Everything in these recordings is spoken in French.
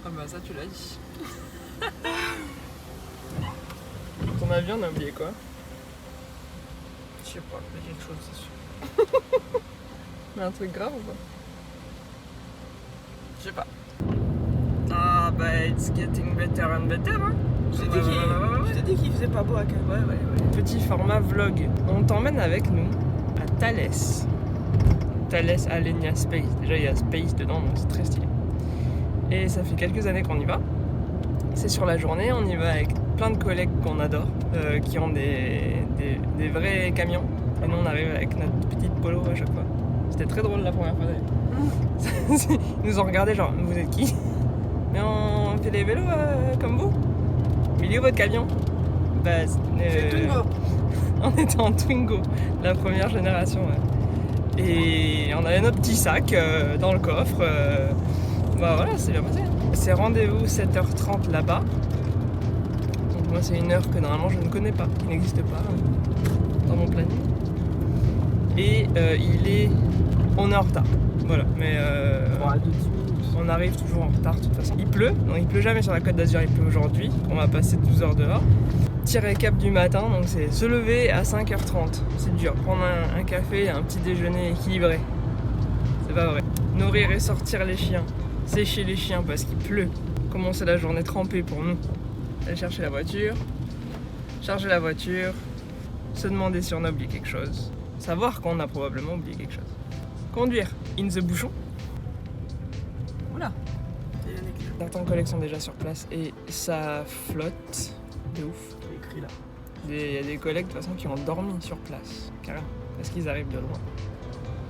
Ah bah ça tu l'as dit. Ton avion, on a oublié quoi? Je sais pas, mais quelque chose c'est sûr. Mais un truc grave ou pas? Je sais pas. Ah bah it's getting better and better hein. Je t'ai dit qu'il faisait pas beau à Cannes. Ouais. Petit format vlog. On t'emmène avec nous à Thales. Thales Alenia Space. Déjà il y a Space dedans donc c'est très stylé. Et ça fait quelques années qu'on y va. C'est sur la journée, on y va avec plein de collègues qu'on adore, qui ont des vrais camions. Et nous on arrive avec notre petite polo à chaque fois. C'était très drôle la première fois d'ailleurs. Ils nous ont regardé genre, vous êtes qui? Mais on fait des vélos comme vous. Mais il est où votre camion? Bah, C'est Twingo. On était en Twingo, la première génération. Ouais. Et on avait notre petit sac dans le coffre. Bah voilà, c'est bien passé. C'est rendez-vous 7h30 là-bas. Donc moi c'est une heure que normalement je ne connais pas, qui n'existe pas dans mon planning. Et on est en retard. Voilà, mais on arrive toujours en retard de toute façon. Il pleut, non il pleut jamais sur la Côte d'Azur, il pleut aujourd'hui. On va passer 12 heures dehors. Petit récap du matin, donc c'est se lever à 5h30. C'est dur, prendre un café, un petit déjeuner équilibré. C'est pas vrai. Nourrir et sortir les chiens. Sécher les chiens parce qu'il pleut. Commencer la journée trempée pour nous. Aller chercher la voiture. Charger la voiture. Se demander si on a oublié quelque chose. Savoir qu'on a probablement oublié quelque chose. Conduire. In the bouchon. Oula. Certaines collègues sont déjà sur place et ça flotte de ouf. C'est écrit là. Il y a des collègues de toute façon qui ont dormi sur place, carrément, parce qu'ils arrivent de loin.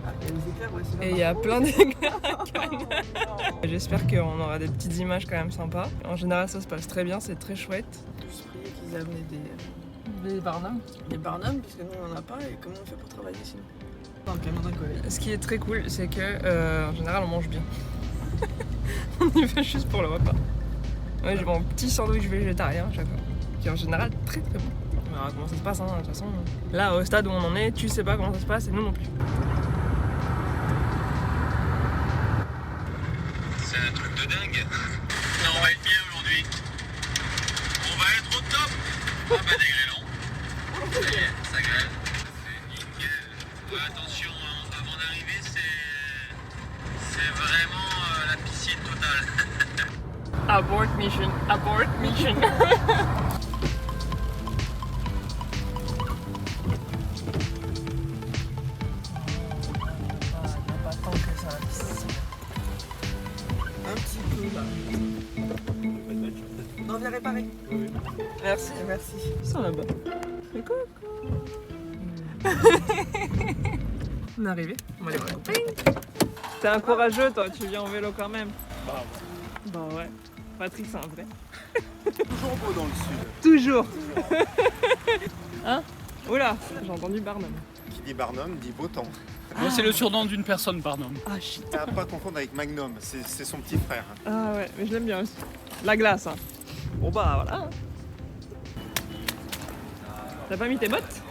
Ah, il y a des éclairs aussi là. Et il y a plein d'éclairs à Cannes. J'espère qu'on aura des petites images quand même sympas. En général ça se passe très bien, c'est très chouette. Je priais qu'ils amenaient Les Barnum. des barnums, puisque nous on en a pas, et comment on fait pour travailler sinon? Dans le camion d'un collègue. Ce qui est très cool, c'est que en général on mange bien. On y va juste pour le repas. Ouais, j'ai mon petit sandwich végétarien à chaque fois, qui est en général très très bon. On verra comment ça se passe, hein, de toute façon. Là, au stade où on en est, tu sais pas comment ça se passe et nous non plus. C'est un truc de dingue. Non, on va être bien aujourd'hui. On va être au top. Ah bah des grêlons. Ça y est, ça grêle. C'est nickel. Attention, hein, avant d'arriver, c'est vraiment la piscine totale. Abort mission, abort mission. Un petit peu là. On vient réparer. Merci. Merci. Ils sont là-bas. Mais coucou. On est arrivé. On va les voir. T'es un courageux toi, tu viens en vélo quand même. Bah ouais. Patrick c'est un vrai. Toujours beau dans le sud. Toujours. Hein? Oula, j'ai entendu Barnum. Qui dit Barnum dit beau temps. Moi, c'est le surnom d'une personne, Barnum. Ah shit. À pas confondre avec Magnum, c'est son petit frère. Ah ouais, mais je l'aime bien aussi. La glace, hein. Bon bah voilà. T'as pas mis tes bottes?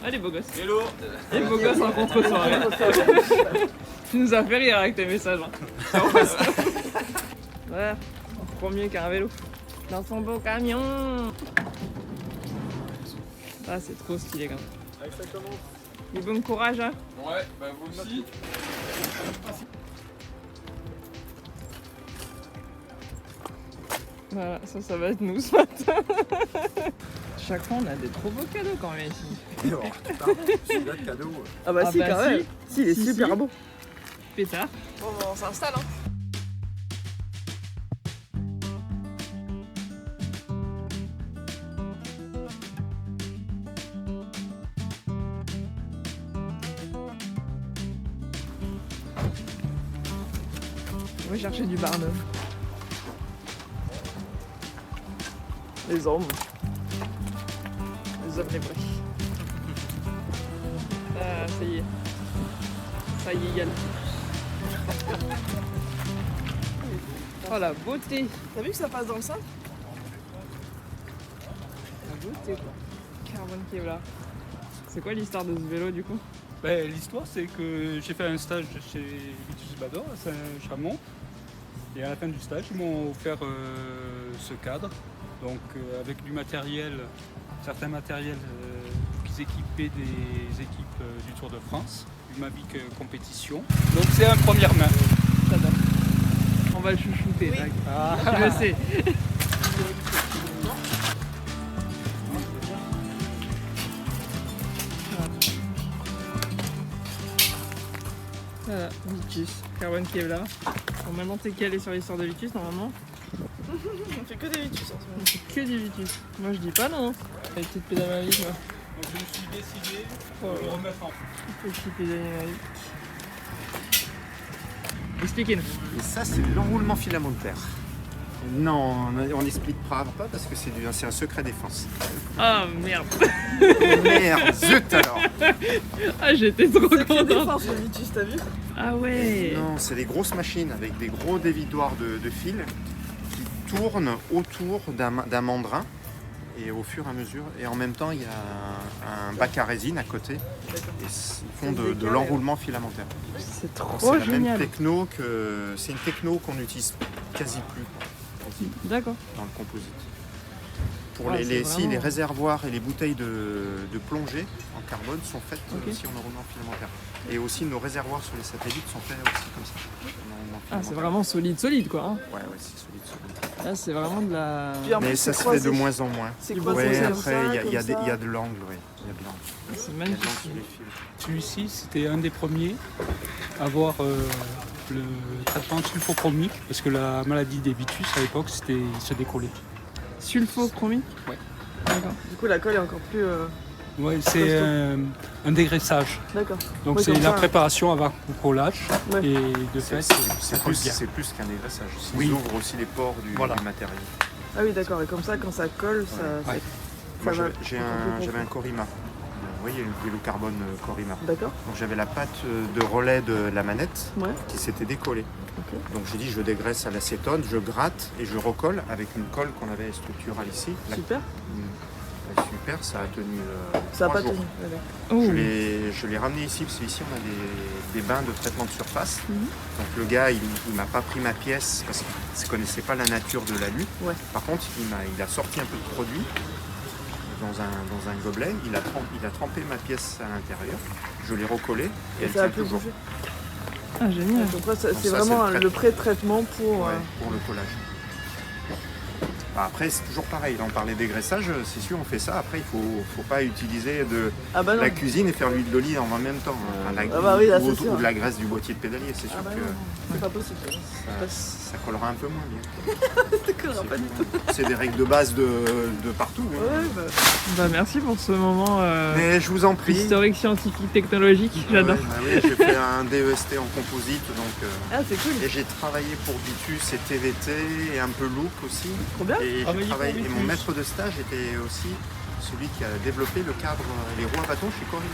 Ah les beaux gosses. Hello. Les beaux gosses en contre-soirée. Tu nous as fait rire avec tes messages. Hein. Ouais, on prend mieux qu'un vélo. Dans son beau camion. Ah c'est trop stylé quand même. Allez, ça commence. Du bon courage hein. Ouais, bah vous aussi. Voilà, ça va être nous ce matin. Chaque fois on a des trop beaux cadeaux quand même ici. Oh, putain, celui-là de cadeau. Ah bah Ah si bah quand si. même. Si, il est Si, super si. beau. Pétard. Bon bah on s'installe hein. On va chercher du Barnum. Les hommes. Les hommes les vrais. Ah, ça y est. Ça y est, Yann. Oh la beauté. T'as vu que ça passe dans le sein? La beauté quoi. Carbone Kevlar. C'est quoi l'histoire de ce vélo du coup? L'histoire, c'est que j'ai fait un stage chez Vitus Bador à Saint-Chamond. Et à la fin du stage, ils m'ont offert ce cadre. Donc avec du matériel, certains matériels qu'ils équipaient des équipes du Tour de France, du Mavic Compétition. Donc c'est un première main. On va le chouchouter, Oui. Doug. Je le sais. Voilà, Vitus, Carbone qui est là. Bon, maintenant t'es calé sur l'histoire de Vitus normalement. On fait que des Vitus en ce moment. On fait que du Vitus. Moi je dis pas non. Avec petite pédale Mavic, moi. Donc je me suis décidé Oh de le là. remettre en Petit pédale Mavic. Expliquez-nous. Et ça, c'est l'enroulement filamentaire. Non, on n'explique pas parce que c'est un secret défense. Ah merde. Merde, zut alors. Ah j'étais trop Sacrée contente. défense le Vitus, t'as vu? Ah ouais. Non, c'est des grosses machines avec des gros dévidoirs de fil qui tournent autour d'un mandrin et au fur et à mesure. Et en même temps, il y a un bac à résine à côté. Et ils font de l'enroulement filamentaire. C'est trop C'est la même génial. techno que c'est une techno qu'on n'utilise quasi plus D'accord. dans le composite. Pour Ah, les, c'est les- vraiment- les réservoirs et les bouteilles de plongée en carbone sont faites Ok. aussi en enroulement filamentaire. Et aussi nos réservoirs sur les satellites sont faits aussi comme ça. en enroulement Ah c'est filamentaire. vraiment solide quoi. Hein. Ouais, c'est solide. Là c'est vraiment de la. Puis en Mais plus, ça c'est se fait de croisé. moins en moins. C'est Du croisé bois, Ouais, comme après ça, il y a comme ça. de l'angle, oui. Il y a de l'angle. C'est Il y a de magnifique. l'angle sur les fils. Celui-ci, c'était un des premiers à avoir le traitement sulfochromique, parce que la maladie des Vitus à l'époque, c'était il se décollait. Sulfochromie. Ouais. D'accord. Du coup, la colle est encore plus. Ouais, c'est un dégraissage. D'accord. Donc Oui, c'est comme la ça. préparation avant le collage. Ouais. Et de fait, ça colle bien. C'est plus qu'un dégraissage. Oui. Ils ouvrent aussi les pores du Voilà. matériel. Ah oui, d'accord. Et comme ça, quand ça colle, ça. Ouais. Moi, Ça va j'avais un Corima. Vous voyez, le vélo carbone Corima. D'accord. Donc j'avais la patte de relais de la manette Ouais. qui s'était décollée. Ok. Donc j'ai dit je dégraisse à l'acétone, je gratte et je recolle avec une colle qu'on avait structurale ici. Super. Super, ça a tenu Ça a 3 pas jours. tenu. Ouais, d'accord. Oh. Je l'ai ramené ici parce qu'ici on a des bains de traitement de surface. Mhm. Donc le gars il m'a pas pris ma pièce parce qu'il ne connaissait pas la nature de l'alu. Ouais. Par contre il a sorti un peu de produit dans un gobelet, il a trempé ma pièce à l'intérieur, je l'ai recollée et Et elle ça a tient pu toujours. bouger. Ah génial. Donc, ouais, Donc c'est ça, vraiment c'est le le pré-traitement pour. Ouais, pour le collage. Bah, après c'est toujours pareil, là on parlait dégraissage, c'est sûr on fait ça, après il faut pas utiliser de Ah bah non. la cuisine et faire l'huile d'olive en même temps. Enfin, Ah bah oui, là, ou, c'est sûr. ou de la graisse du boîtier de pédalier, c'est sûr Ah bah que non, c'est pas possible. ça collera un peu moins bien. Ça collera pas du tout. C'est des règles de base de partout. hein. Ouais, bah. Bah merci pour ce moment Mais je vous en prie. historique, scientifique, technologique. J'adore. Ouais, j'ai fait un DEST en composite donc, Ah, c'est cool. et j'ai travaillé pour Vitus et TVT et un peu Look aussi. Trop bien. Et, Travaillé pour et mon Vitus. maître de stage était aussi celui qui a développé le cadre les roues à bâton chez Corina.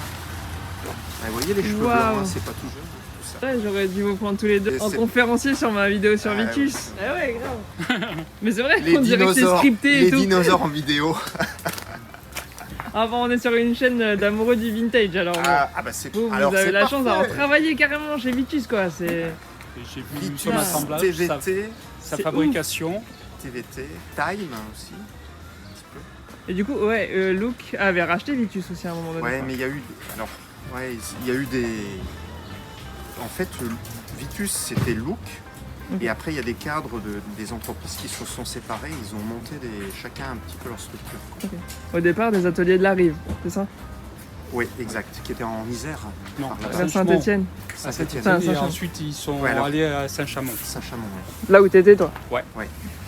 Vous voyez les cheveux Waouh. blancs, hein, c'est pas tout jeune, tout ça. Ouais, j'aurais dû vous prendre tous les deux Et en c'est- conférencier sur ma vidéo sur Ah, Vitus. Ah ouais, grave. Mais c'est vrai, Les on dirait que c'est dinosaures, scripté et les tout. dinosaures en vidéo. Ah bon, on est sur une chaîne d'amoureux du vintage alors. bon. Bah c'est Vous, vous alors, avez c'est la chance d'avoir parfait. travaillé carrément chez Vitus quoi. C'est. Et j'ai vu Vitus, son assemblage, sa TVT, C'est fabrication. TVT, Time aussi. Un petit peu. Et du coup, ouais, Luke avait racheté Vitus aussi à un moment donné. Ouais, mais il y a eu. Alors, ouais, il y a eu des. En fait, Vitus c'était Look. Ok. Et après, il y a des cadres des entreprises qui se sont séparés. Ils ont monté chacun un petit peu leur structure. Au départ, des ateliers de la Rive, c'est ça? Oui, exact. Qui était en Isère. Non, Par là. Vers Saint-Etienne. À Saint-Étienne. Saint- Et Saint-Chamond. ensuite, ils sont Ouais, alors- allés à Saint-Chamond. Saint-Chamond, ouais. Là où t'étais toi.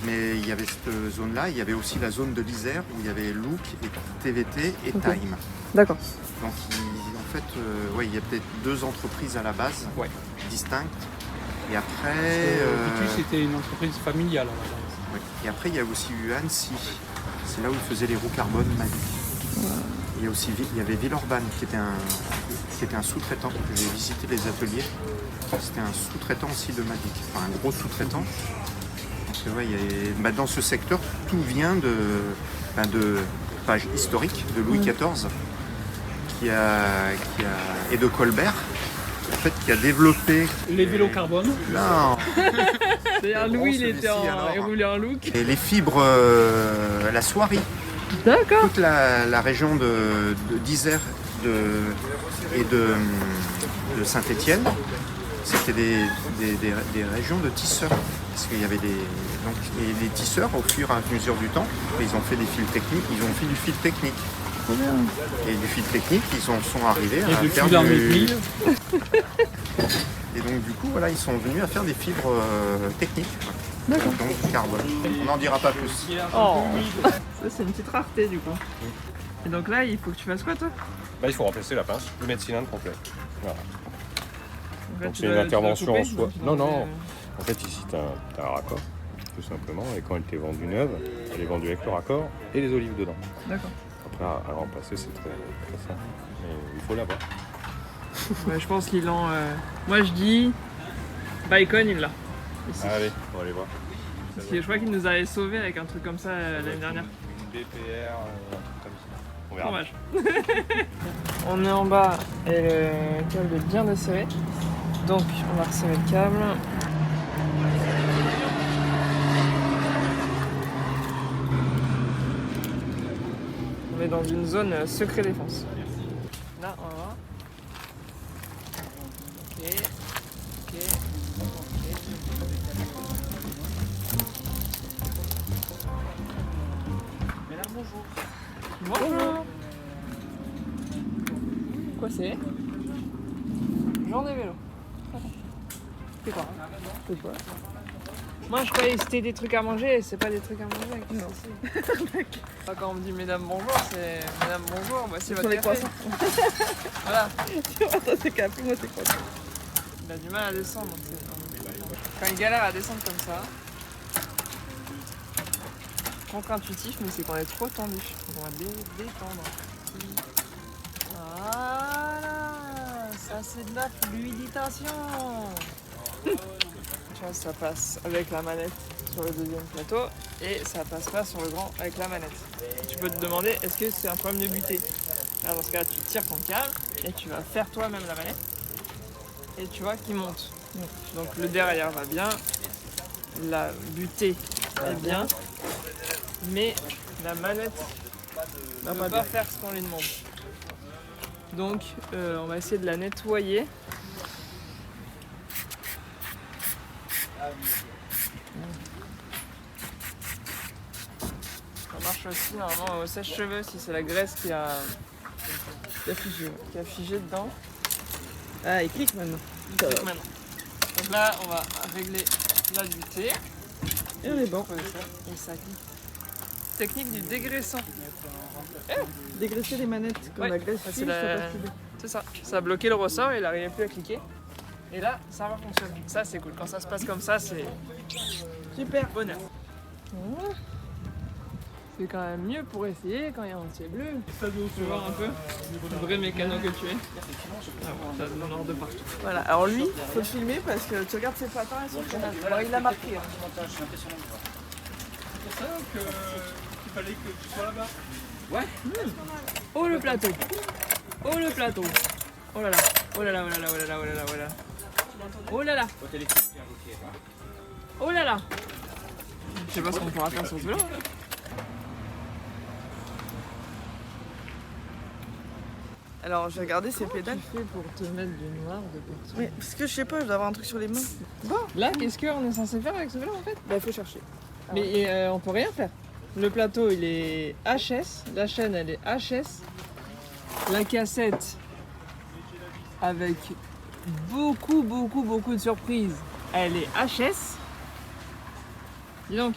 Mais il y avait cette zone-là. Il y avait aussi la zone de l'Isère où il y avait Look, et TVT et Ok. Time. D'accord. Donc, en fait, ouais, il y a peut-être 2 entreprises à la base, Ouais. distinctes. Et après, Vitus c'était une entreprise familiale à la base. ouais. Et après, il y a aussi eu Annecy. C'est là où ils faisaient les roues carbone Mavic. Il y a aussi il y avait Villeurbanne qui était un sous-traitant. J'ai visité les ateliers. C'était un sous-traitant aussi de Mavic, enfin un gros sous-traitant. Donc ouais, dans ce secteur, tout vient de pages historiques de Louis XIV et de Colbert, en fait, qui a développé Les vélos carbone. non, D'ailleurs, Louis, il était celui-ci, alors. il roulait en look. et les fibres, la soierie, D'accord. toute la région d'Isère et de Saint-Étienne, c'était des régions de tisseurs. Parce qu'il y avait et les tisseurs, au fur et à mesure du temps, ils ont fait des fils techniques, ils ont fait du fil technique. Et du fil technique, ils en sont arrivés à Et faire depuis l'an 2000, Et donc du coup, voilà, ils sont venus à faire des fibres techniques. Donc du carbone. On n'en dira pas plus. Oh, ça c'est une petite rareté du coup. Et donc là, il faut que tu fasses quoi toi? Bah, il faut remplacer la pince, le mettre cylindre complet. Voilà. Là, Donc tu c'est une dois- intervention tu dois en couper, soi. donc tu Non, dois non. enlever, En fait, ici, tu as un raccord, tout simplement. Et quand elle t'est vendue neuve, elle est vendue avec le raccord et les olives dedans. D'accord. Après, à remplacer, c'est très simple. Mais il faut l'avoir. Ouais, je pense qu'ils l'ont. Moi je dis. Bacon, il l'a. Ici. Allez, on va aller voir. Parce que je crois qu'il nous avait sauvés avec un truc comme ça l'année dernière. BPR, un truc comme ça. On verra. Dommage. On est en bas et le câble est bien desserré. Donc on va resserrer le câble. On est dans une zone secret défense. Là, on va voir. Ok. Ok. Bonjour. Quoi c'est? Journée vélo. C'est quoi? C'est quoi? Moi je croyais que c'était des trucs à manger et c'est pas des trucs à manger avec non. Quand on me dit mesdames bonjour, c'est mesdames bonjour, voici votre café. Voilà. Attends, c'est café, moi c'est quoi? Il a du mal à descendre. Donc quand il galère à descendre comme ça, contre-intuitif, mais c'est qu'on est trop tendu. Donc on va détendre. Voilà, ça c'est de la fluidisation. Tu vois, ça passe avec la manette sur le deuxième plateau et ça passe pas sur le grand avec la manette. Tu peux te demander, est-ce que c'est un problème de butée? Là, dans ce cas-là, tu tires ton câble et tu vas faire toi-même la manette et tu vois qu'il monte. Donc le derrière va bien, la butée est bien, mais la manette ne va pas faire ce qu'on lui demande. Donc on va essayer de la nettoyer. Ça marche aussi normalement au sèche-cheveux si c'est la graisse qui a figé dedans. Ah, il clique maintenant. Donc là on va régler la butée. Et on est bon. Et ça clique. Technique du dégraissant. Dégraisser les manettes comme Ouais, la graisse c'est fine, la- ça passe plus vite. C'est ça. Ça a bloqué le ressort et il n'arrivait plus à cliquer. Et là, ça va fonctionner. Ça, c'est cool. Quand ça se passe comme ça, c'est Super. bonheur. C'est quand même mieux pour essayer quand il y a un ciel bleu. Tu vois un peu le vrai mécano que tu es. Ah bon, ça donne hors de partout. Voilà, alors lui, faut le filmer parce que tu regardes ses patins, ils sont très beaux. Alors il a marqué. Hein. c'est pour ça qu'il fallait que tu sois là-bas. Oh le plateau. Oh le plateau. Oh là là. Oh là là, oh là là, oh là là, oh là là, oh là là. Oh là là. Oh là là. Je sais pas ce qu'on pourra faire sur ce vélo. Alors j'ai regardé ses pédales. Fais pour te mettre du noir de partout. Oui, parce que je sais pas, je dois avoir un truc sur les mains. Là, qu'est-ce qu'on est censé faire avec ce vélo en fait? Bah il faut chercher. Mais on peut rien faire. Le plateau il est HS, la chaîne elle est HS, la cassette avec beaucoup de surprises, elle est HS. Dis donc,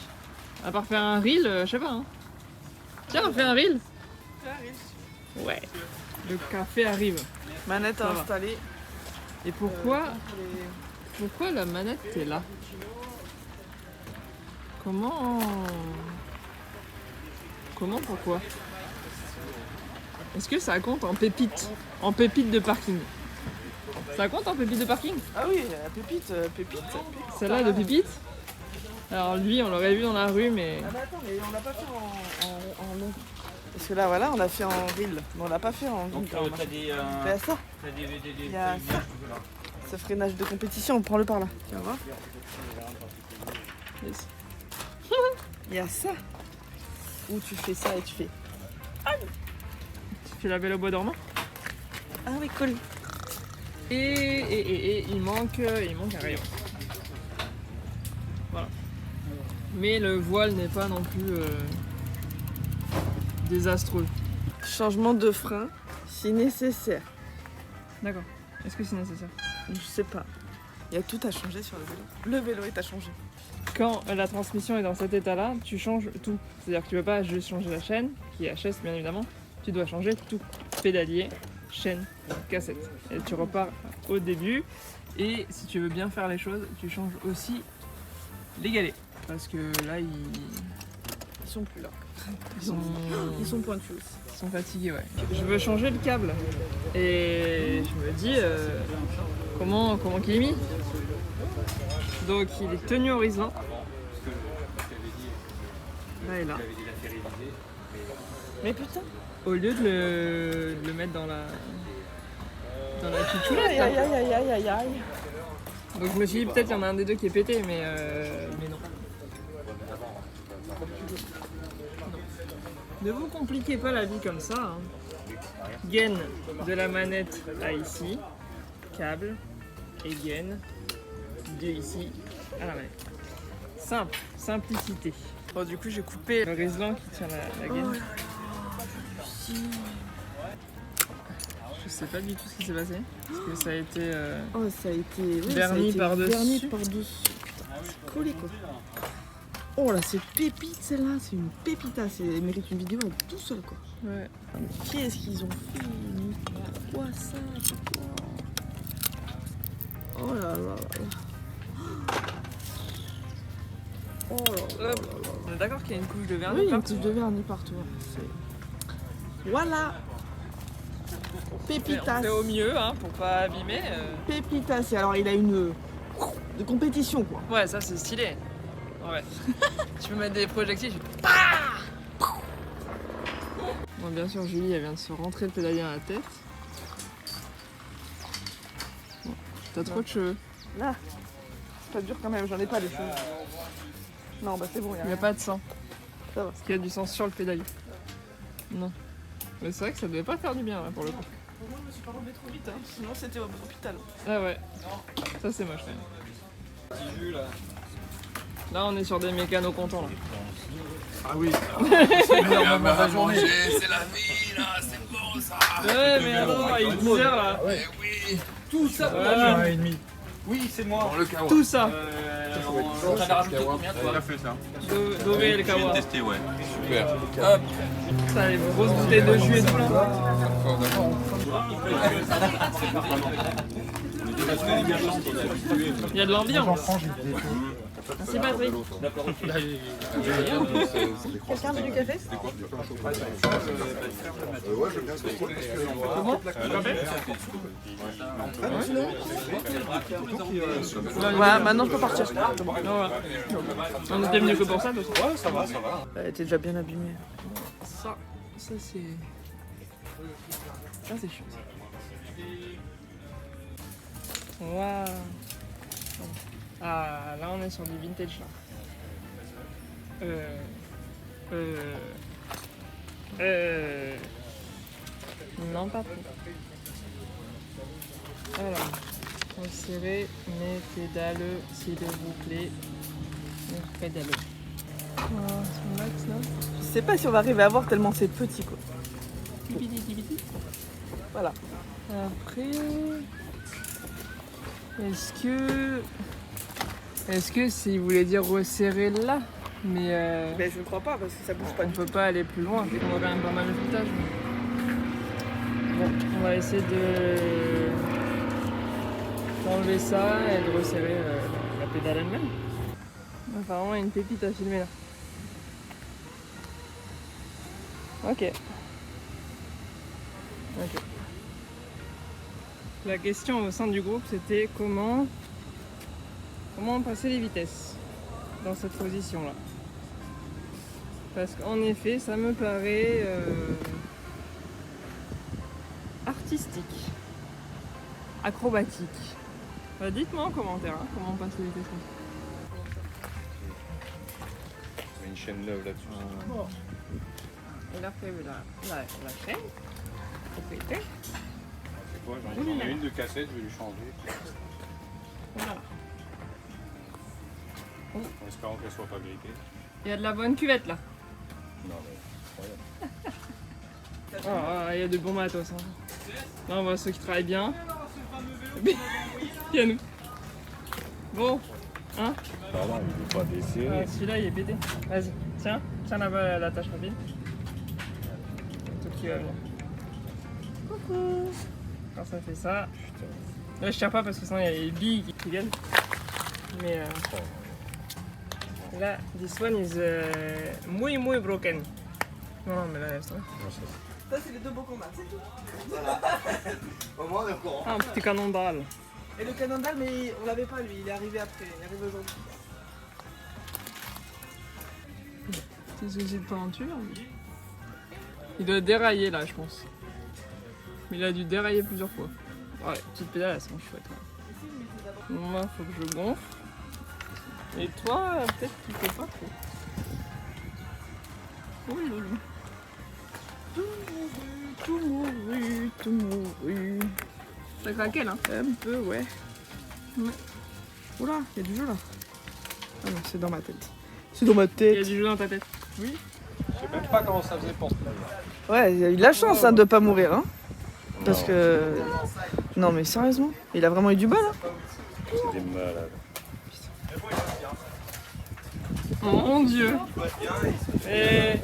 à part faire un reel, je sais pas. Hein. Tiens, on fait un reel. Ouais. Le café arrive. Manette Ça à va. installer. Et pourquoi la manette est là? Pourquoi? Est-ce que ça compte en pépite? En pépite de parking? Ça compte en pépite de parking? Ah oui, la pépite, pépite. Celle-là de pépite? Alors lui, on l'aurait vu dans la rue, mais... Ah bah attends, mais on l'a pas fait en long. Parce que là, voilà, on l'a fait en reel, mais on l'a pas fait en Donc reel. t'as des... Il y a ça, il y a ça. Ce freinage de compétition, on prend le par là. Tu vas voir. Yes. Il y a ça. Où tu fais ça et tu fais. Tu fais la belle au bois dormant. Ah oui, cool. Et il manque un rayon. Voilà. Mais le voile n'est pas non plus désastreux. Changement de frein, si nécessaire. D'accord. Est-ce que c'est nécessaire? Je sais pas. Il y a tout à changer sur le vélo. Le vélo est à changer. Quand la transmission est dans cet état-là, tu changes tout. C'est-à-dire que tu ne peux pas juste changer la chaîne, qui est HS bien évidemment, tu dois changer tout. Pédalier, chaîne, cassette. Et tu repars au début. Et si tu veux bien faire les choses, tu changes aussi les galets. Parce que là, ils sont plus là. Ils sont pointus aussi. Ils sont fatigués, ouais. Je veux changer le câble. Et je me dis, comment qu'il est mis? Donc il est tenu horizon. Là et là. Mais putain. Au lieu de le mettre dans la cuchoulette. Aïe aïe aïe aïe aïe aïe. Donc je me suis dit peut-être il y en a un des deux qui est pété, mais non. Ne vous compliquez pas la vie comme ça. Hein. Gaine de la manette à ici, câble et gaine de ici à la manette. Simple, simplicité. Bon, du coup j'ai coupé le Riesling qui tient la gaine. Je sais pas du tout ce qui s'est passé, parce que ça a été ça a été verni par-dessus. Verni par-dessus. Putain, c'est collé quoi. Oh là, c'est pépite celle-là, c'est une pépita, elle mérite une vidéo tout seul quoi. Ouais. Qu'est-ce qu'ils ont fait? Pourquoi ça? Pourquoi? Oh là là là. Oh là là là. On est d'accord qu'il y a une couche de vernis oui, il y a une partout. couche de vernis partout. Voilà. Pépitas. On fait au mieux hein, pour pas abîmer. Pépitas. Et alors il a une de compétition quoi. Ouais, ça c'est stylé. Ouais. Tu peux mettre des projectiles. Bon, bien sûr, Julie, elle vient de se rentrer le pédalier à la tête. Bon, t'as trop de cheveux. Là. C'est pas dur quand même, j'en ai pas des cheveux. Non, bah c'est bon, Il n'y a pas de sang. Ça va. Parce qu'il y a du sang sur le pédalier. Non. Mais c'est vrai que ça devait pas faire du bien là, pour le coup. Moi je me suis pas relevé trop vite, hein. Sinon c'était au hôpital. Ah ouais. Ça c'est moche quand même. Là on est sur des mécanos contents là. Ah oui. C'est la journée. C'est la vie là, c'est bon ça. Ouais mais attends, il est 10h là. Eh oui. Tout ça pour Voilà. la nuit. Oui, c'est moi. Dans le cas. Tout ça. On avait rajouté combien toi? fait ça. Doré et le kawa. testé, ouais. Super. Putain, les grosses bouteilles de jus et tout là. Il y a de l'ambiance. Merci Patrick. Quelqu'un veut du café? Comment? Ouais, maintenant je peux partir. On était venu que pour ça, de toute façon. Ouais, ça va, ça va. Elle était déjà bien abîmée. Ça c'est... Ça c'est chaud. Waouh. Ah, là on est sur du vintage là. Non, pas trop. Alors, resserrez mes pédales, s'il vous plaît. Mes pédales. Oh, c'est max là. Je sais pas si on va arriver à voir tellement c'est petit quoi. Tipiti, tipiti. Voilà. Après, est-ce que si vous voulez dire resserrer là, mais Mais je ne crois pas parce que ça bouge pas on du tout. peut pas aller plus loin, on voit quand même pas mal de foutage. Bon, on va essayer d'enlever ça et de resserrer la pédale elle-même. Apparemment il y a une pépite à filmer là. Ok. La question au sein du groupe c'était comment passer les vitesses dans cette position là. Parce qu'en effet, ça me paraît artistique, acrobatique. Bah, dites-moi en commentaire hein, comment on passe les questions. Il y a une chaîne neuve là-dessus. Bon. Il a prévu la chaîne. Propriétaire. C'est quoi? J'en ai une de cassette, je vais lui changer. Voilà. En espérant qu'elle soit pas grippée. Il y a de la bonne cuvette là. Non mais incroyable. Ah, il y a de bons matos. Hein. Là on voit ceux qui travaillent bien. Il y a nous. Bon, hein? Pardon, il ne veut pas baisser. Ah, celui-là il est pété. Vas-y, tiens là-bas la tâche rapide. Tout qui va venir. Coucou. Quand ça fait ça. Là je tire pas parce que sinon il y a les billes qui viennent. Mais là, this one is muy broken. Non mais là laisse tomber. Ça, c'est les deux beaux combats, c'est tout. Au moins, on est au courant. Ah, un petit canon de balle. Et le canondal, mais on l'avait pas lui, il est arrivé après, il est arrivé aujourd'hui. Petit souci de peinture. Il doit dérailler là, je pense. Mais il a dû dérailler plusieurs fois. Ouais, petite pédale, c'est chouette. Ouais. Moi, faut que je gonfle. Et toi, peut-être qu'il faut pas trop. Oh loulou. Tout mouru. Ça craquait là? Un peu, ouais. Oula, il y a du jeu là. Ah non, c'est dans ma tête. C'est dans ma Il y a tête. du jeu dans ta tête. Oui. Je sais même pas comment ça faisait pour se plaindre. Ouais, il a eu de la chance hein, de pas mourir. Hein. Parce que. Non, mais sérieusement, il a vraiment eu du bol. Hein. C'est des malades. Oh mon dieu. Et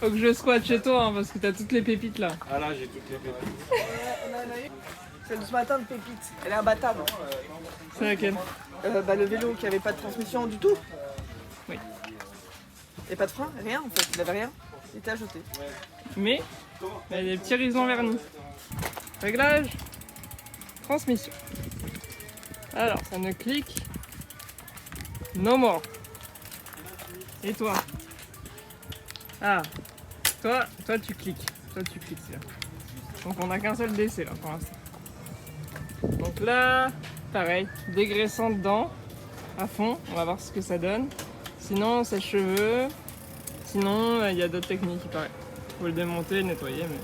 faut que je squatte chez toi hein, parce que t'as toutes les pépites là. Ah là, j'ai toutes les pépites. Celle de ce matin de Pépite, elle est imbattable. C'est laquelle? Le vélo qui avait pas de transmission du tout. Oui. Et pas de frein, rien en fait, il avait rien. Il était à jeter. Mais il y a des petits risons vernis. Réglage. Transmission. Alors ça ne clique. No more. Et toi? Ah. Toi tu cliques. Toi tu cliques c'est là. Donc on n'a qu'un seul décès là pour l'instant. Donc là, pareil, dégraissant dedans, à fond, on va voir ce que ça donne. Sinon, sèche-cheveux. Sinon, il y a d'autres techniques, il paraît. Faut le démonter, le nettoyer, mais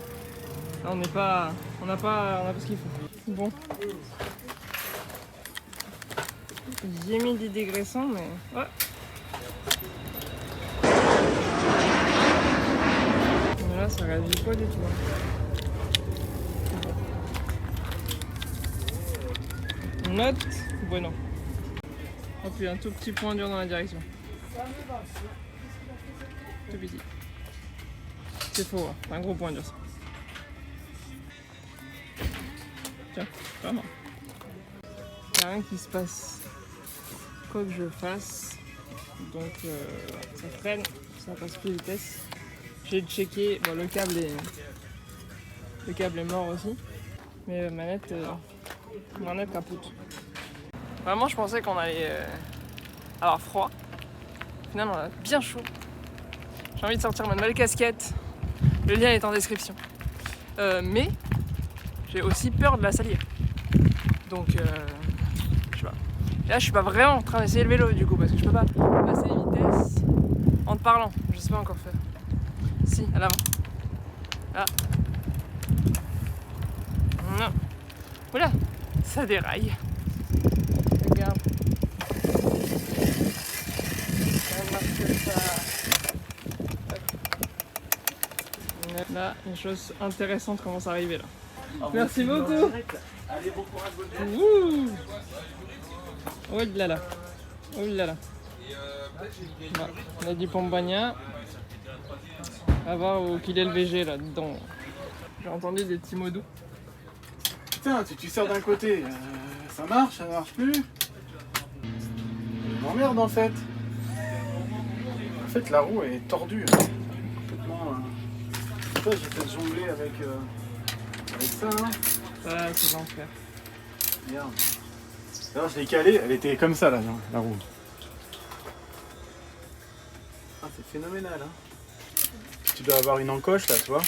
là, on n'a pas ce qu'il faut. Bon. J'ai mis des dégraissants, mais ouais. Mais là, ça réagit pas du tout. Note, bueno. Oh puis un tout petit point dur dans la direction. Tout petit. C'est faux, hein. C'est un gros point dur ça. Tiens, vraiment. Il n'y a rien qui se passe. Quoi que je fasse. Donc ça freine, ça passe plus vitesse. J'ai checké, bon le câble est mort aussi. Mais manette capote. Vraiment je pensais qu'on allait avoir froid. Au final on a bien chaud. J'ai envie de sortir ma nouvelle casquette. Le lien est en description. Mais j'ai aussi peur de la salière. Donc je sais pas. Et là je suis pas vraiment en train d'essayer le vélo du coup parce que je peux pas passer les vitesses en te parlant. Je sais pas encore faire. Si, à l'avant. Ah. Non. Oula, ça déraille. Regarde. Ça marche pas. Là, une chose intéressante commence à arriver là. Merci beaucoup. Ouh. Oh là là. Oh là là. Bon, on a du pombagna. On va voir où qu'il est le VG là dedans. J'ai entendu des petits mots doux. Putain, tu sors d'un côté, ça marche plus. Je m'emmerde en fait. En fait, la roue elle est tordue. Complètement. J'ai peut-être jonglé avec ça. Hein. Ça, c'est l'enfer. Regarde. Alors, je l'ai calée, elle était comme ça là, la roue. Ah, Ah, c'est phénoménal. Hein. Tu dois avoir une encoche là, tu vois.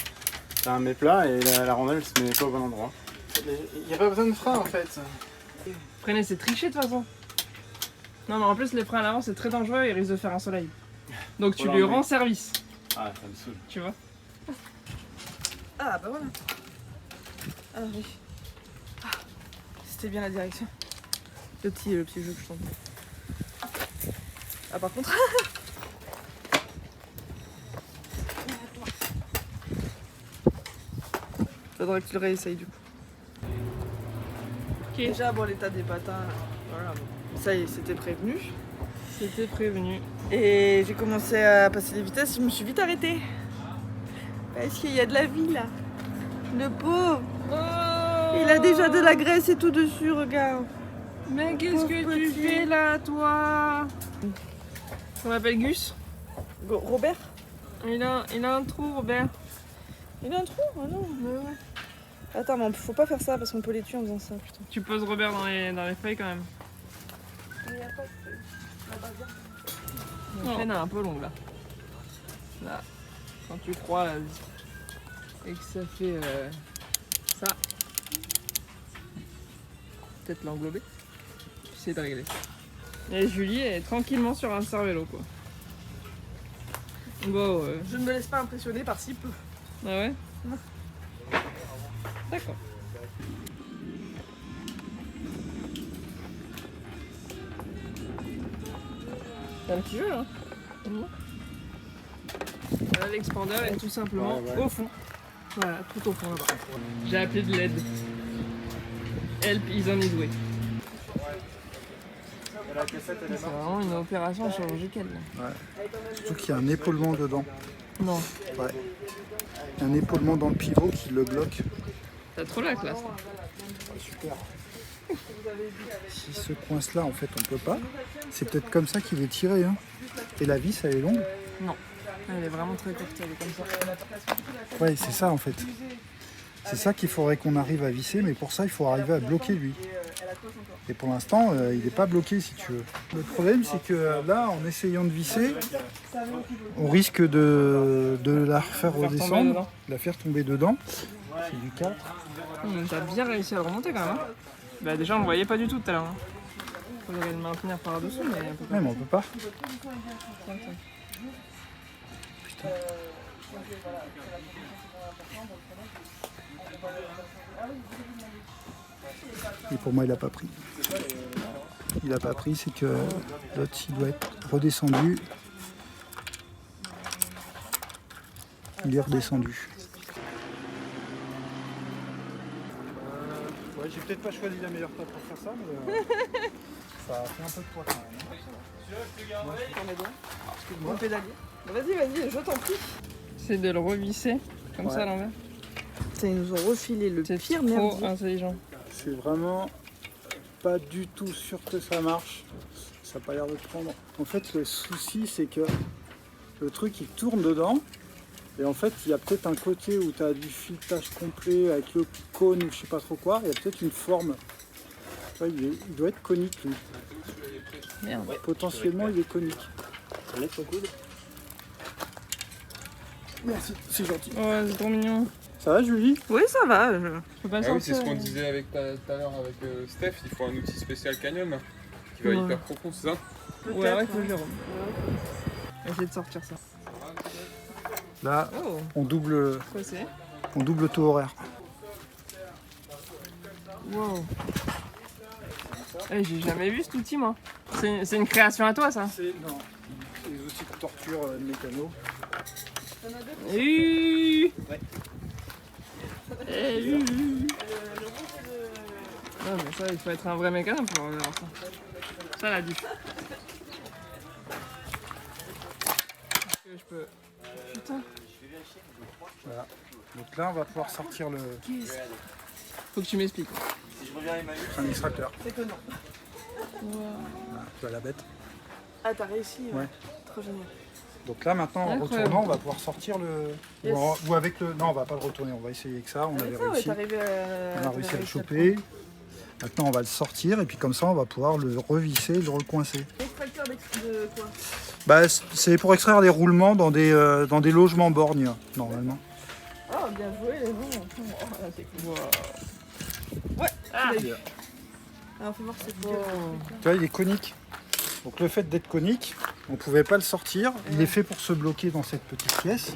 T'as un mets plat et la rondelle elle se met pas au bon endroit. Il n'y a pas besoin de frein en fait. Freiner, c'est tricher de toute façon. Non, mais en plus, les freins à l'avant, c'est très dangereux, ils risquent de faire un soleil. Donc tu Voilà, lui mais- rends service, Ah, ça me saoule. tu vois. Ah bah voilà. Ah oui. Ah, c'était bien la direction. Le petit jeu que je tente. Ah par contre. Faudrait que tu le réessayes du coup. Ok, Déjà bon l'état des patins, voilà. Bon. Ça y est, c'était prévenu. c'était prévenu. Et j'ai commencé à passer les vitesses, je me suis vite arrêtée. Parce qu'il y a de la vie là. Le pauvre. Oh, Il a déjà de la graisse et tout dessus, regarde. mais qu'est-ce que Pauvre tu petit. fais là, toi? On m'appelle Gus. Robert? Il a un trou, Robert. Il a un trou? Ah non, mais ouais. Attends, mais faut pas faire ça parce qu'on peut les tuer en faisant ça, putain. Tu poses Robert dans les feuilles quand même. Mais y a pas de... La chaîne est un peu longue là. Là, quand tu croises et que ça fait ça, peut-être l'englober. J'essaie de régler ça. Et Julie est tranquillement sur un cervélo quoi. Bon, Je ne me laisse pas impressionner par si peu. ah ouais? Non. D'accord. C'est un petit jeu là. Voilà, l'expander est tout simplement au fond. Voilà, tout au fond là-bas. J'ai appelé de l'aide. Help is on his way. La cassette elle est C'est vraiment une opération chirurgicale. Là. Surtout qu'il y a un épaulement dedans. Non, Ouais. Il y a un épaulement dans le pivot qui le bloque. t'as trop la classe. Là. Super. Si ce coince-là, en fait, on peut pas. C'est peut-être comme ça qu'il est tiré. Hein. Et la vis, elle est longue. Elle est vraiment très courte, elle est comme ça. Ouais, c'est ça, en fait. C'est ça qu'il faudrait qu'on arrive à visser, mais pour ça, il faut arriver à bloquer lui. Et pour l'instant, il n'est pas bloqué, si tu veux. Le problème, c'est que là, en essayant de visser, on risque de la faire tomber redescendre, dedans. de la faire tomber dedans. C'est du 4. T'as bien réussi à le remonter quand même. Hein. Bah déjà on le voyait pas du tout tout à l'heure. Hein. Faudrait le maintenir par dessous mais on peut pas. Ouais, mais on peut pas. Et pour moi, il a pas pris. Il a pas pris, c'est que l'autre, il doit être redescendu. Il est redescendu. Ouais, j'ai peut-être pas choisi la meilleure taille pour faire ça, mais ça a fait un peu de poids quand même. Bon pédalier. Vas-y, je t'en prie. C'est de le revisser comme ça à l'envers. Ça, ils nous ont refilé le C'est pire trop merdier. intelligent. C'est vraiment pas du tout sûr que ça marche. Ça n'a pas l'air de prendre. En fait, le souci, c'est que le truc, il tourne dedans. Et en fait, il y a peut-être un côté où tu as du filetage complet avec le cône ou je sais pas trop quoi. Il y a peut-être une forme. Ouais, il doit être conique, lui. Merde. Potentiellement, il est conique. Lève ton coude. Merci, c'est gentil. Oh c'est trop mignon. Ça va, Julie? Oui, ça va. Je peux pas Ah oui, c'est sortir. ce qu'on disait avec tout à l'heure avec Steph, il faut un outil spécial Canyon qui va Ouais. hyper profond, c'est ça? Ouais, ouais, faut que je le remette. Essayer de sortir ça. Là, Oh, on double quoi c'est? le taux horaire. Wow. Eh, j'ai jamais vu cet outil moi. C'est une création à toi ça. C'est les outils de torture mécano. Non mais ça il faut être un vrai mécano pour voir ça. Ça là du. Est-ce que je peux. Putain. Voilà. Donc là, on va pouvoir sortir le Faut que tu m'expliques. un extracteur. C'est que non. Voilà, tu vois la bête. Ah, t'as réussi. Ouais. Trop génial. Donc là, maintenant, en Incroyable. retournant, on va pouvoir sortir le... Yes. Ou avec le... Non, on va pas le retourner, on va essayer avec ça. On avait Avec ça, ouais, réussi. t'es arrivé à... On a réussi à le choper. Maintenant, on va le sortir et puis comme ça, on va pouvoir le revisser et le recoincer. Extracteur de quoi? Bah, c'est pour extraire des roulements dans des logements borgnes, normalement. Oh, bien joué, les noms. Oh, là, c'est cool. Ouais, Ah. tu l'as eu. Alors, faut voir si c'est Tu vois, il est conique. Donc le fait d'être conique, on ne pouvait pas le sortir. Il est fait pour se bloquer dans cette petite pièce.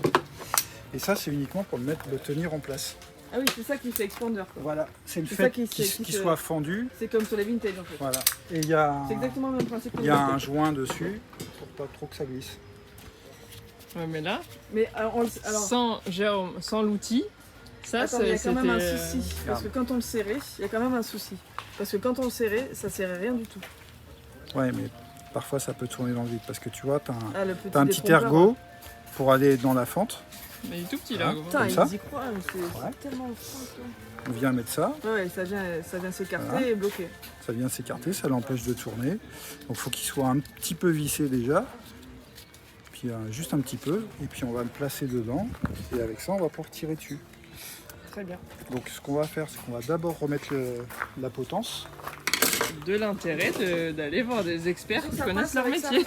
Et ça, c'est uniquement pour le tenir en place. Ah oui, c'est ça qui fait expander, quoi. Voilà, c'est le C'est fait ça qui qu'il se- soit fendu. C'est comme sur les vintage, en fait. Voilà. Et il y a, C'est exactement le même principe que il y a les un vintage. joint dessus pour pas trop que ça glisse. Ouais, mais là, Mais alors, sans Jérôme, sans l'outil, ça attends, il y a quand même un c'était, souci. Parce que quand on le serrait, il y a quand même un souci. Parce que quand on le serrait, ça serrait rien du tout. Ouais, mais parfois ça peut tourner dans le vide parce que tu vois, t'as Ah, le petit, un petit détrompeur. ergot pour aller dans la fente. Mais il est tout petit là. Hein. gros. Putain, Comme ça. ils y croient, mais c'est Ouais. tellement fin, quoi. On vient mettre ça, Ouais, ça vient s'écarter Voilà. et bloquer. ça vient s'écarter, ça l'empêche de tourner. Donc il faut qu'il soit un petit peu vissé déjà. Puis juste un petit peu. Et puis on va le placer dedans. Et avec ça, on va pouvoir tirer dessus. Très bien. Donc ce qu'on va faire, c'est qu'on va d'abord remettre la potence. De l'intérêt d'aller voir des experts qui connaissent leur métier.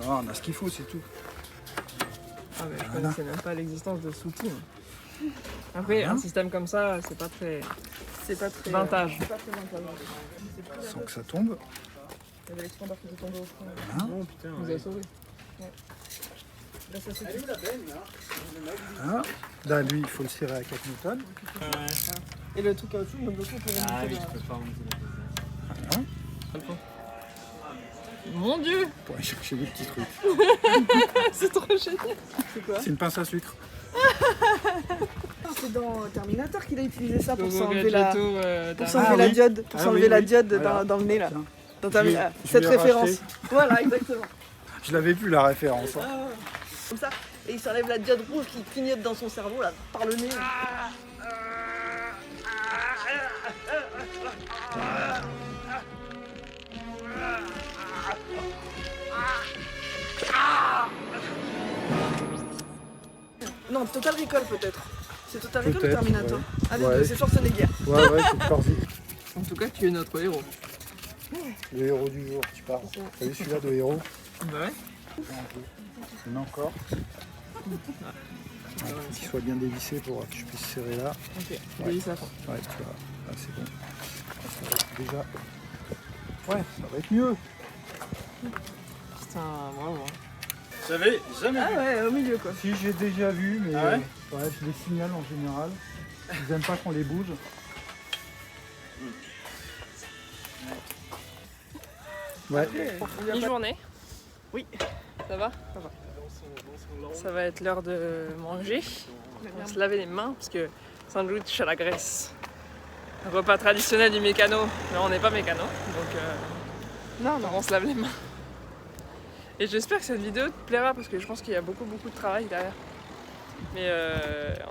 Non, on a ce qu'il faut, c'est tout. Ah, mais je Voilà. connaissais même pas l'existence de ce outil. Après, un système comme ça, c'est pas très. C'est pas très. Vintage. C'est pas très vintage. C'est plus Sans que ça tombe. Il y avait l'expandeur qui était tombé au fond. Voilà. On nous a sauvés. Là, ça c'est Voilà. Là, lui, il faut le serrer à 4 newtons. Et le truc caoutchouc, il me bloquait pour remonter la... Voilà. Mon Dieu, Pour aller chercher des petits trucs. c'est trop génial. C'est quoi? C'est une pince à sucre. C'est dans Terminator qu'il a utilisé ça pour Gogo s'enlever la... Gadgetto, Pour t'as- s'enlever Ah la oui. diode, pour Ah s'enlever oui, la oui. diode Voilà. dans le nez là. Tiens. Dans Je l'ai- ah, je cette l'ai référence. racheté. Voilà, exactement. Je l'avais vu la référence. hein. Comme ça. Et il s'enlève la diode rouge qui clignote dans son cerveau là, par le nez. Non, Total Recall peut-être. C'est Total Recall ou Peut-être, Terminator? ouais. Ah, les Ouais. deux, c'est Schwarzenegger. Ouais, ouais, c'est Corsic. En tout cas, tu es notre héros. Le héros du jour, tu parles. T'as vu celui-là de héros? Bah ouais. Il y en a encore. Il faut qu'il soit bien dévissé pour que je puisse serrer là. Ok, Ouais. oui, ça fond. Ouais, tu vois. Là, c'est bon. Là, ça va être déjà. Ouais, ça va être mieux. Putain, bravo. J'avais jamais Ah ouais, au milieu quoi. Si, j'ai déjà vu, mais Ah ouais ouais, je les signale en général. Ils aiment pas qu'on les bouge. Ouais. Mi-journée. Oui. Ça va? Ça va. Ça va être l'heure de manger. On va se laver les mains parce que sandwich à la graisse. Un repas traditionnel du mécano. Mais on n'est pas mécano, donc Non, non. on se lave les mains. Et j'espère que cette vidéo te plaira parce que je pense qu'il y a beaucoup de travail derrière. Mais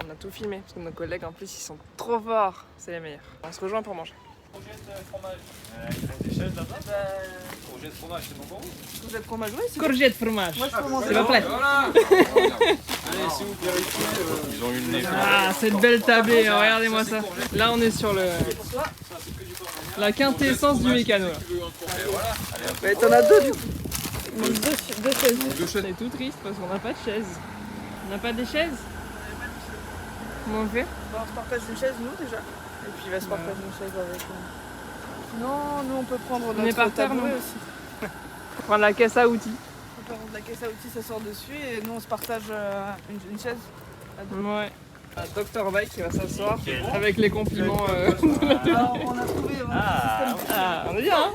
on a tout filmé parce que nos collègues en plus ils sont trop forts. C'est les meilleurs. On se rejoint pour manger. Projet de fromage, c'est bon pour vous? Vous êtes fromage, oui, c'est Courgette fromage. Moi je peux manger. C'est pas prêt. Allez, si vous vérifiez. Ils ont eu le nez. Ah, cette belle tablée, regardez-moi ça. Là, on est sur la quintessence du mécano. Là. Mais t'en as deux du coup. Deux chaises. C'est tout triste parce qu'on n'a pas de chaise. On n'a pas des chaises? Comment on fait? Bon, on se partage une chaise nous déjà. Et puis il va se partager une chaise avec. Non, nous on peut prendre On est notre par terre, tabouret nous. aussi. Prendre la caisse à outils. On peut prendre la caisse à outils, ça sort dessus et nous on se partage une chaise. Ouais. Un Dr Bike qui va s'asseoir avec les compliments. Alors on a trouvé un système. Ah, on est bien, hein?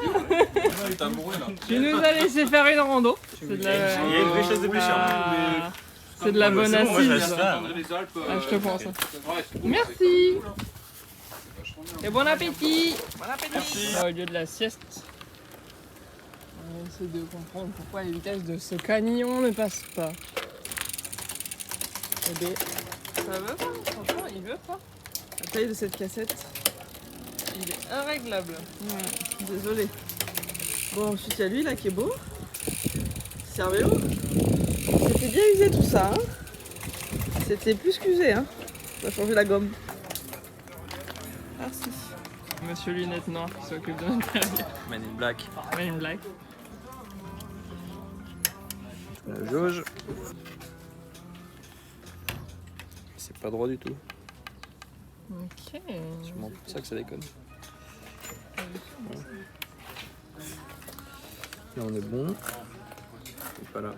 T'es amoureux là. Tu nous as laissé faire une rando. C'est de la... Il y a une vraie chaise de pêcheur. Ah, c'est de la bonne assise. ça. Les Alpes. Ah, je te prends ça. Ouais, c'est bon. Merci. Et bon appétit. Bon appétit. Au lieu de la sieste, on va essayer de comprendre pourquoi les vitesses de ce camion ne passent pas. Eh bien, ça veut pas, franchement, il veut pas. La taille de cette cassette. Il est irréglable. Ouais, désolé. Bon, ensuite il y a lui là qui est beau. Servez-le. C'était bien usé tout ça. Hein. C'était plus qu'usé. Hein. On va changer la gomme. Merci. Monsieur Lunettes Noires qui s'occupe de l'intérieur. Man in Black. Men in Black. La jauge. C'est pas droit du tout. Ok. C'est sûrement pour ça que ça déconne. Voilà. Là on est bon. Et pas là.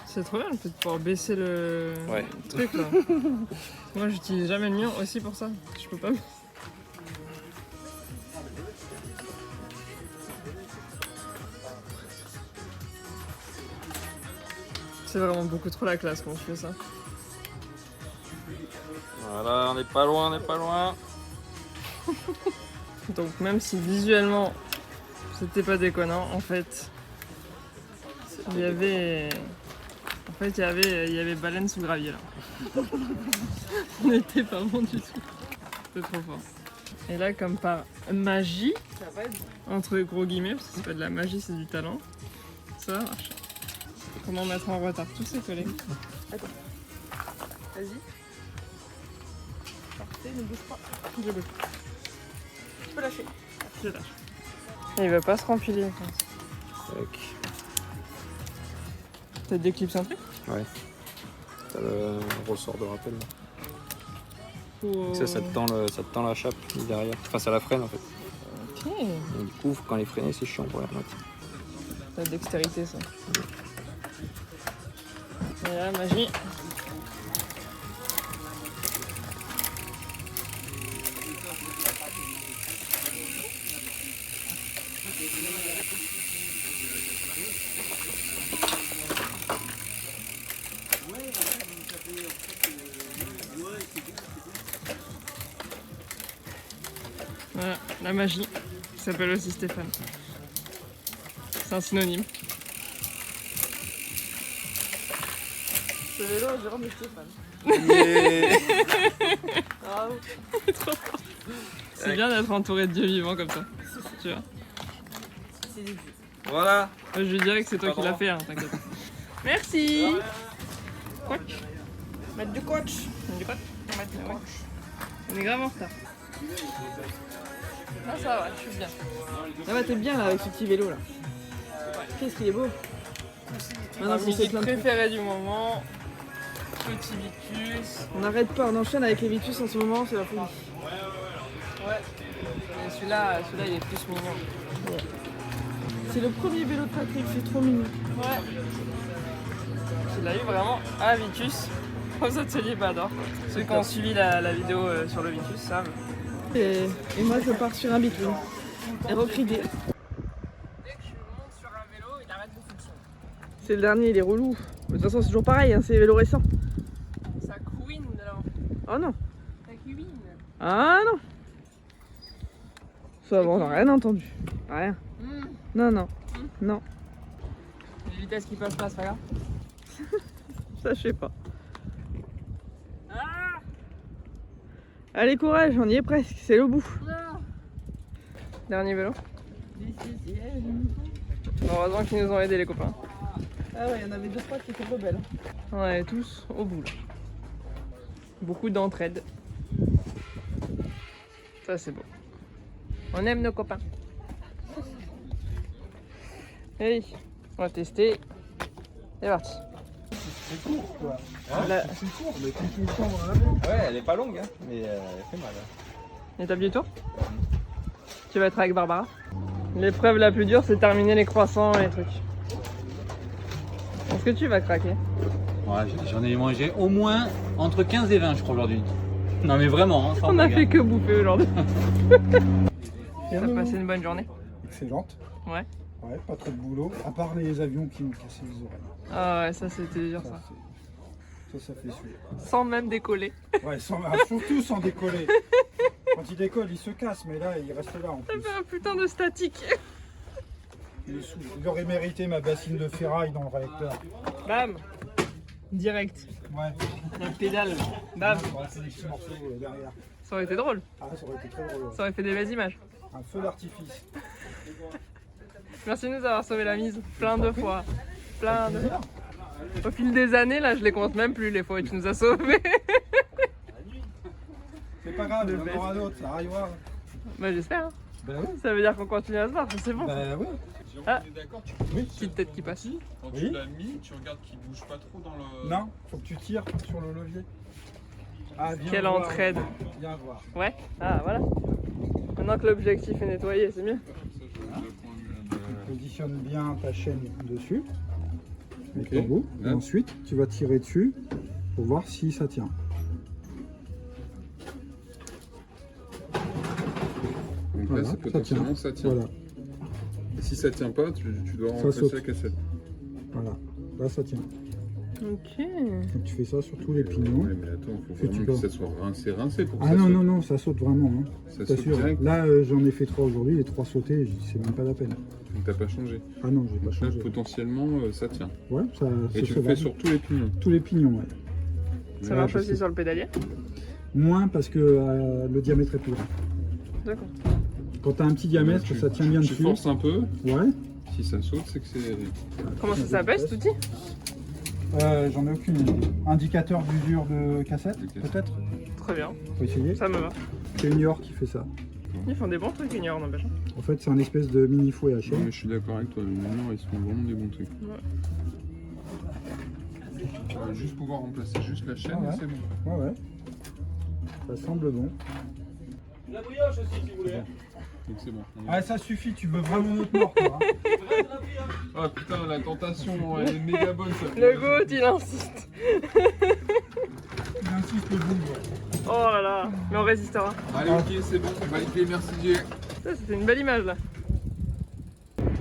C'est trop bien le fait de pouvoir baisser le Ouais. truc là. Moi j'utilise jamais le mien aussi pour ça. Je peux pas. C'est vraiment beaucoup trop la classe quand je fais ça. Voilà, on n'est pas loin, on n'est pas loin. Donc même si visuellement c'était pas déconnant, en fait il y avait baleine sous gravier là. On n'était pas bon du tout. C'était trop fort. Et là comme par magie, entre gros guillemets, parce que c'est pas de la magie, c'est du talent, ça marche. Comment mettre en retard tous ces collègues. Attends. Vas-y. Parfait, ne bouge pas. Je bouge. Tu peux lâcher. Je lâche. Et il va pas se rempiler. Tac. T'as des clips centrés? Ouais. T'as le ressort de rappel. Là. Faut... Ça te tend la chape derrière. Enfin, ça la freine en fait. Ok. Et du coup, quand les freiner, c'est chiant pour la remettre. T'as de dextérité ça. Et là, magie. Voilà, la magie, qui s'appelle aussi Stéphane. C'est un synonyme. Ce vélo, Jérôme et Stéphane. Bravo. Trop fort. C'est bien d'être entouré de dieux vivants comme ça. Tu vois. C'est des dieux. Voilà. Je lui dirais que c'est toi qui l'as fait, hein, t'inquiète. Merci. Coach. Mettre du coach. Du coach. On est grave en retard. Ah ça va, je suis bien. Ah bah t'es bien là avec ce petit vélo là. Qu'est-ce qu'il est beau. Maintenant qu'on sait plein de trucs. Préféré du moment. Petit Vitus. On n'arrête pas, on enchaîne avec les Vitus en ce moment, c'est la folie. Ouais. Et celui-là il est plus mignon. C'est le premier vélo de Patrick, c'est trop mignon. Ouais. Il a eu vraiment un Vitus aux ateliers Bador. Ceux qui ont suivi la vidéo sur le Vitus savent. Et moi je pars sur un Bitcoin. Et recridé. Dès que je monte sur un vélo, il arrête de fonctionner. C'est le dernier, il est relou. De toute façon c'est toujours pareil, hein, c'est les vélos récents. Ça couine là. Oh non. Ça couine. Ah non. Ça va, on n'a rien entendu. Rien. Non, non. Non. Les vitesses qui passent pas, c'est pas grave. Ça je sais pas. Allez courage, on y est presque, c'est le bout. Dernier vélo. Heureusement qu'ils nous ont aidés les copains. Ah ouais, il y en avait 2-3 qui étaient pas belles. On est tous au bout là. Beaucoup d'entraide. Ça c'est beau. On aime nos copains. Allez, on va tester. C'est parti. C'est court quoi. La- C'est court, mais quand tu le sens dans la main. Ouais, elle est pas longue, hein, mais elle fait mal. Étape du tour. Tu vas être avec Barbara. L'épreuve la plus dure, c'est terminer les croissants et les trucs. Est-ce que tu vas craquer? Ouais, j'en ai mangé au moins entre 15 et 20 je crois aujourd'hui. Non mais vraiment, hein, sans On a blague, fait hein. que bouffer aujourd'hui. Et T'as nous, passé une bonne journée? excellente. Ouais. Ouais, pas trop de boulot, à part les avions qui nous cassaient les oreilles. Ah ouais, ça c'était dur ça. Ça fait suer. Sans même décoller. Ouais, surtout sans décoller. Quand il décolle, il se casse, mais là, il reste là en Ça plus. fait un putain de statique. Il est saoul. Il aurait mérité ma bassine de ferraille dans le réacteur. Bam. Direct. Ouais. La pédale. Bam. On aurait fait des petits morceaux derrière. Ça aurait été drôle. Ah, ça aurait été très drôle. Ça aurait fait des belles images. Un feu d'artifice. Merci de nous avoir sauvé la mise plein de fois. Plein de fois. Au fil des années, là, je les compte même plus les fois où tu nous as sauvés. C'est pas grave, il y en aura d'autres, ça arrivera. Bah j'espère. Hein. Ben oui. Ça veut dire qu'on continue à se voir, c'est bon. Ben oui. Jérôme, Ah. on est d'accord, tu Petite tête qui passe. quand Oui. tu l'as mis, tu regardes qu'il bouge pas trop dans le. Non, faut que tu tires sur le levier. Ah, viens Quelle voir. entraide. Viens voir. Ouais. Ah voilà. Maintenant que l'objectif est nettoyé, c'est mieux. Positionne bien ta chaîne dessus. Avec Ok. ton bout. Et Là. ensuite, tu vas tirer dessus pour voir si ça tient. Donc Voilà, là, c'est potentiellement ça tient. Voilà, Et si ça tient pas, tu dois Ça remplacer saute. la cassette. voilà. Là, ça tient. Ok. Donc tu fais ça sur tous les pignons. Ouais, mais attends, faut Que tu vraiment peux. que ça soit rincé pour que Ah ça non, saute. non, non, ça saute vraiment. Hein. Ça Je saute t'assure. direct. Là, j'en ai fait 3 aujourd'hui, les 3 sautés, c'est même pas la peine. Donc t'as pas changé. Ah non, j'ai pas Donc là, changé. potentiellement, ça tient. Ouais, ça, Et c'est tu le faisable. fais sur tous les pignons. Tous les pignons, ouais. Ça Ouais, marche parce aussi que- sur le pédalier. Moins parce que le diamètre est plus grand. D'accord. Quand tu as un petit diamètre, Donc, ça tient bien tu dessus. forces un peu. Ouais. Si ça saute, c'est que c'est. Comment ça s'appelle cet outil? J'en ai aucune idée. Indicateur d'usure de cassette, De cassette. peut-être. Très bien. Faut essayer. Ça me va. C'est Unior qui fait ça. Ils font des bons trucs, Unior, n'empêche. En fait, c'est un espèce de mini fouet à Non, chaîne. mais je suis d'accord avec toi. Les Unior, ils font vraiment des bons trucs. Tu vas juste pouvoir remplacer juste la chaîne Ah ouais. et c'est bon. Ouais, ouais. Ça semble bon. La brioche aussi, si vous voulez. Donc c'est bon. Ah, ça suffit, tu veux vraiment notre mort, toi. Hein. Ah putain, la tentation, elle est méga bonne ça. Le goût, il insiste. Il insiste le bout. Oh là là. Mais on résistera. Allez, ok, c'est bon. Validé, merci Dieu. Ça, c'était une belle image là.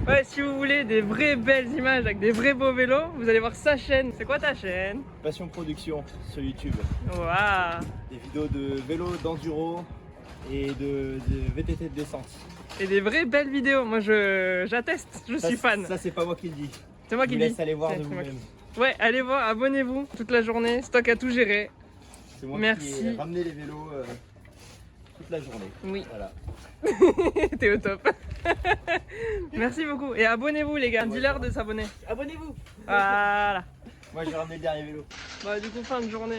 Ouais, si vous voulez des vraies belles images avec des vrais beaux vélos, vous allez voir sa chaîne. C'est quoi ta chaîne? Passion Production sur YouTube. Waouh. Des vidéos de vélo, d'enduro et de VTT de descente. Et des vraies belles vidéos. Moi, j'atteste. Je suis fan. Ça, c'est pas moi qui le dis. C'est moi Je qui vous le dis. laisse aller voir C'est de moi vous-même. Ouais, allez voir, abonnez-vous toute la journée. Stock à tout gérer. C'est moi Merci. qui ai ramené les vélos toute la journée. Oui. Voilà. T'es au top. Merci beaucoup. Et abonnez-vous, les gars. Dis-leur de s'abonner. Abonnez-vous. Voilà. Moi, j'ai ramené le dernier vélo. Bah, du coup, fin de journée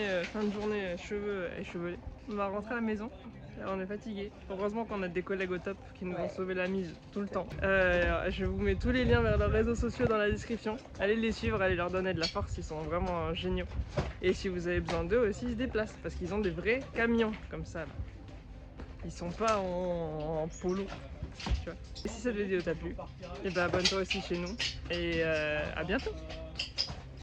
cheveux échevelés. On va rentrer à la maison. Là, on est fatigué. Heureusement qu'on a des collègues au top qui nous ont sauvé la mise tout le temps. Je vous mets tous les liens vers leurs réseaux sociaux dans la description. Allez les suivre, allez leur donner de la force, ils sont vraiment géniaux. Et si vous avez besoin d'eux aussi, ils se déplacent parce qu'ils ont des vrais camions comme ça. Là. Ils sont pas en polo. Tu vois. Et si cette vidéo t'a plu, et ben abonne-toi aussi chez nous. Et à bientôt.